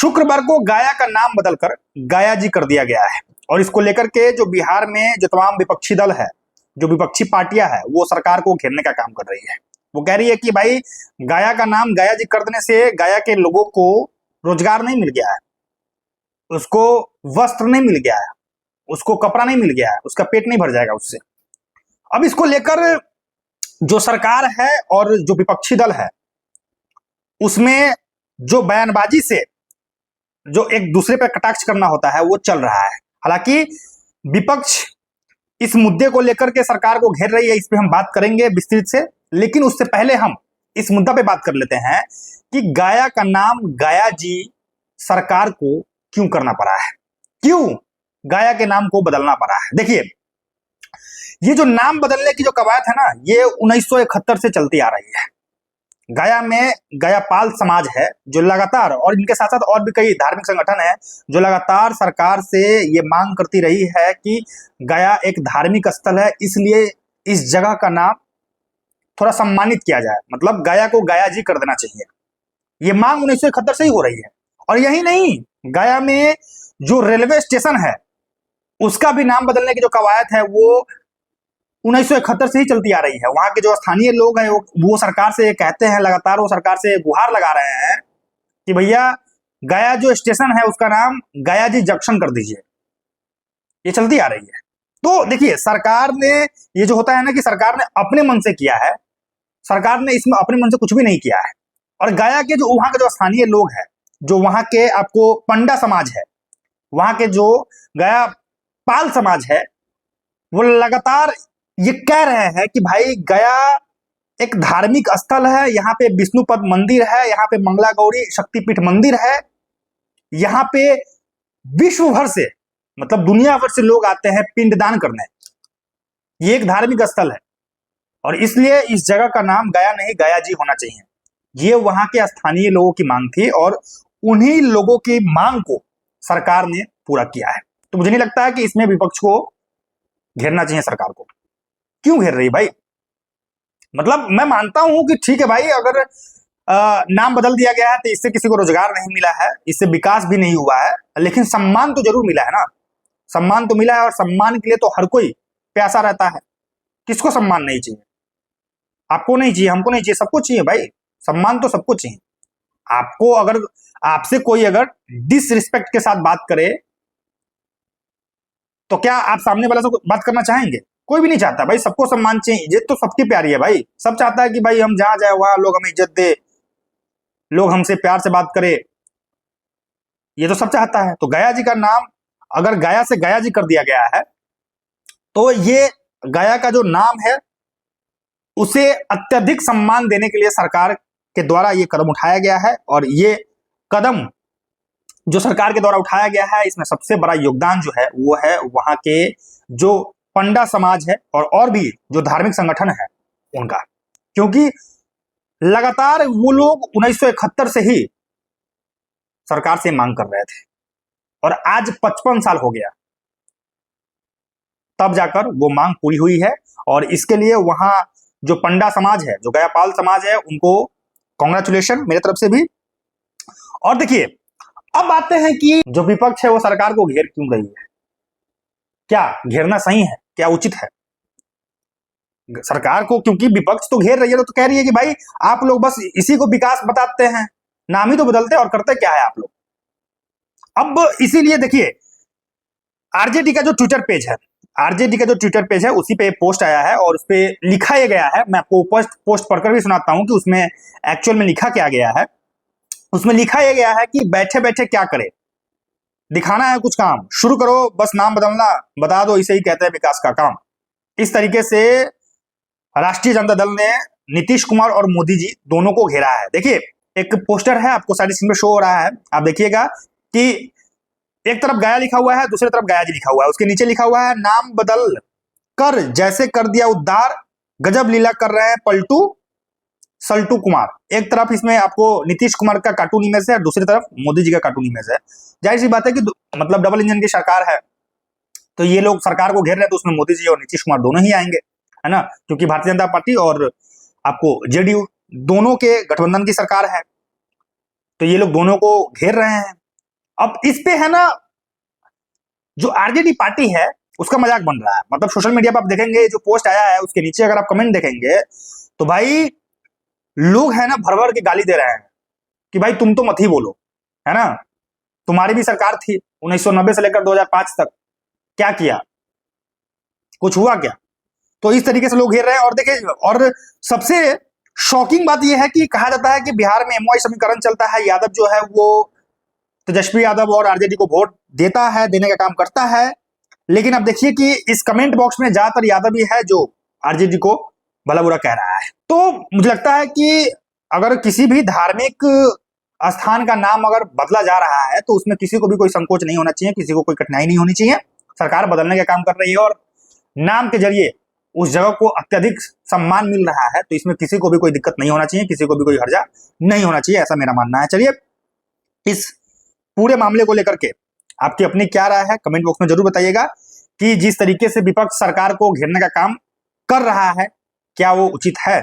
शुक्रवार को गाया का नाम बदलकर गाया जी कर दिया गया है और इसको लेकर के जो बिहार में जो तमाम विपक्षी दल है, जो विपक्षी पार्टियां है, वो सरकार को घेरने का काम कर रही है। वो कह रही है कि भाई गाया का नाम गाया जी कर देने से गाया के लोगों को रोजगार नहीं मिल गया है, उसको वस्त्र नहीं मिल गया है, उसको कपड़ा नहीं मिल गया है, उसका पेट नहीं भर जाएगा उससे। अब इसको लेकर जो सरकार है और जो विपक्षी दल है उसमें जो बयानबाजी से जो एक दूसरे पर कटाक्ष करना होता है वो चल रहा है। हालांकि विपक्ष इस मुद्दे को लेकर के सरकार को घेर रही है, इस पे हम बात करेंगे विस्तृत से, लेकिन उससे पहले हम इस मुद्दा पे बात कर लेते हैं कि गाया का नाम गाया जी सरकार को क्यों करना पड़ा है, क्यों गाया के नाम को बदलना पड़ा है। देखिए, ये जो नाम बदलने की जो कवायद है ना, ये 1971 से चलती आ रही है। गया में गयापाल समाज है जो लगातार, और इनके साथ साथ और भी कई धार्मिक संगठन है जो लगातार सरकार से ये मांग करती रही है कि गया एक धार्मिक स्थल है, इसलिए इस जगह का नाम थोड़ा सम्मानित किया जाए, मतलब गया को गाया जी कर देना चाहिए। ये मांग 1971 से ही हो रही है। और यही नहीं, गया में जो रेलवे स्टेशन है उसका भी नाम बदलने की जो कवायद है वो 1971 से ही चलती आ रही है। वहां के जो स्थानीय लोग हैं वो सरकार से कहते हैं, लगातार वो सरकार से गुहार लगा रहे हैं कि भैया गया जो स्टेशन है उसका नाम गया जी जंक्शन कर दीजिए। ये चलती आ रही है। तो देखिए, सरकार ने ये जो होता है ना कि सरकार ने अपने मन से किया है, सरकार ने इसमें अपने मन से कुछ भी नहीं किया है। और गया के जो वहां के जो स्थानीय लोग हैं, जो वहां के आपको पंडा समाज है, वहां के जो गया पाल समाज है, वो लगातार ये कह रहे हैं कि भाई गया एक धार्मिक स्थल है, यहाँ पे विष्णुपद मंदिर है, यहाँ पे मंगला गौरी शक्तिपीठ मंदिर है, यहाँ पे विश्व भर से, मतलब दुनिया भर से लोग आते हैं पिंडदान करने। ये एक धार्मिक स्थल है और इसलिए इस जगह का नाम गया नहीं गाया जी होना चाहिए। ये वहां के स्थानीय लोगों की मांग थी और उन्हीं लोगों की मांग को सरकार ने पूरा किया है। तो मुझे नहीं लगता है कि इसमें विपक्ष को घेरना चाहिए सरकार को। क्यों घेर रही भाई? मतलब मैं मानता हूं कि ठीक है भाई, अगर नाम बदल दिया गया है तो इससे किसी को रोजगार नहीं मिला है, इससे विकास भी नहीं हुआ है, लेकिन सम्मान तो जरूर मिला है ना। सम्मान तो मिला है और सम्मान के लिए तो हर कोई प्यासा रहता है। किसको सम्मान नहीं चाहिए? आपको नहीं चाहिए, हमको नहीं चाहिए, सबको चाहिए भाई। सम्मान तो सबको चाहिए। आपको अगर आपसे कोई अगर डिसरिस्पेक्ट के साथ बात करे तो क्या आप सामने वाला से बात करना चाहेंगे? कोई भी नहीं चाहता भाई। सबको सम्मान चाहिए, इज्जत तो सबकी प्यारी है भाई। सब चाहता है कि भाई हम जहां जाए वहां लोग हमें इज्जत दे, लोग हमसे प्यार से बात करे, ये तो सब चाहता है। तो गया जी का नाम अगर गया से गाया जी कर दिया गया है तो ये गया का जो नाम है उसे अत्यधिक सम्मान देने के लिए सरकार के द्वारा ये कदम उठाया गया है। और ये कदम जो सरकार के द्वारा उठाया गया है, इसमें सबसे बड़ा योगदान जो है वो है वहां के जो पंडा समाज है और भी जो धार्मिक संगठन है उनका। क्योंकि लगातार वो लोग 1971 से ही सरकार से मांग कर रहे थे और आज 55 साल हो गया, तब जाकर वो मांग पूरी हुई है। और इसके लिए वहां जो पंडा समाज है, जो गयापाल समाज है, उनको कांग्रेचुलेशन मेरे तरफ से भी। और देखिए, अब आते हैं कि जो विपक्ष है वो सरकार को घेर क्यों रही है। क्या घेरना सही है? क्या उचित है सरकार को? क्योंकि विपक्ष तो घेर रही है तो कह रही है कि भाई आप लोग बस इसी को विकास बताते हैं, नाम ही तो बदलते हैं और करते क्या है आप लोग। अब इसीलिए देखिए, आरजेडी का जो ट्विटर पेज है, आरजेडी का जो ट्विटर पेज है उसी पे पोस्ट आया है और उस पे लिखा ये गया है। मैं आपको पोस्ट पढ़कर भी सुनाता हूं कि उसमें एक्चुअल में लिखा क्या गया है। उसमें लिखा यह गया है कि बैठे बैठे क्या करे, दिखाना है कुछ काम, शुरू करो बस नाम बदलना, बता दो इसे ही कहते हैं विकास का काम। इस तरीके से राष्ट्रीय जनता दल ने नीतीश कुमार और मोदी जी दोनों को घेरा है। देखिए, एक पोस्टर है, आपको सारी स्क्रीन में शो हो रहा है, आप देखिएगा कि एक तरफ गया लिखा हुआ है, दूसरी तरफ गया जी लिखा हुआ है। उसके नीचे लिखा हुआ है नाम बदल कर जैसे कर दिया उद्धार, गजब लीला कर रहे हैं पलटू सल्टू कुमार। एक तरफ इसमें आपको नीतीश कुमार का कार्टून इमेज है, दूसरी तरफ मोदी जी का कार्टून इमेज है। जाहिर सी बात है कि मतलब डबल इंजन की सरकार है, तो ये लोग सरकार को घेर रहे हैं तो उसमें मोदी जी और नीतीश कुमार दोनों ही आएंगे, है ना। क्योंकि भारतीय जनता पार्टी और आपको जेडीयू दोनों के गठबंधन की सरकार है, तो ये लोग दोनों को घेर रहे हैं। अब इस पे है ना, जो आरजेडी पार्टी है उसका मजाक बन रहा है। मतलब सोशल मीडिया पर आप देखेंगे, जो पोस्ट आया है उसके नीचे अगर आप कमेंट देखेंगे तो भाई लोग है ना भर भर के गाली दे रहे हैं कि भाई तुम तो मत ही बोलो, है ना, तुम्हारी भी सरकार थी 1990 से लेकर 2005 तक, क्या किया, कुछ हुआ क्या? तो इस तरीके से लोग घेर रहे हैं। और देखिए, और सबसे शॉकिंग बात यह है कि कहा जाता है कि बिहार में एमवाई समीकरण चलता है, यादव जो है वो तेजस्वी यादव और आरजेडी को वोट देता है, देने का काम करता है। लेकिन अब देखिए कि इस कमेंट बॉक्स में ज्यादातर यादव ही है जो आरजेडी को भला बुरा कह रहा है। तो मुझे लगता है कि अगर किसी भी धार्मिक स्थान का नाम अगर बदला जा रहा है तो उसमें किसी को भी कोई संकोच नहीं होना चाहिए, किसी को कोई कठिनाई नहीं होनी चाहिए। सरकार बदलने का काम कर रही है और नाम के जरिए उस जगह को अत्यधिक सम्मान मिल रहा है, तो इसमें किसी को भी कोई दिक्कत नहीं होना चाहिए, किसी को भी कोई हर्जा नहीं होना चाहिए, ऐसा मेरा मानना है। चलिए, इस पूरे मामले को लेकर के आपकी अपनी क्या राय है कमेंट बॉक्स में जरूर बताइएगा कि जिस तरीके से विपक्ष सरकार को घेरने का काम कर रहा है क्या वो उचित है।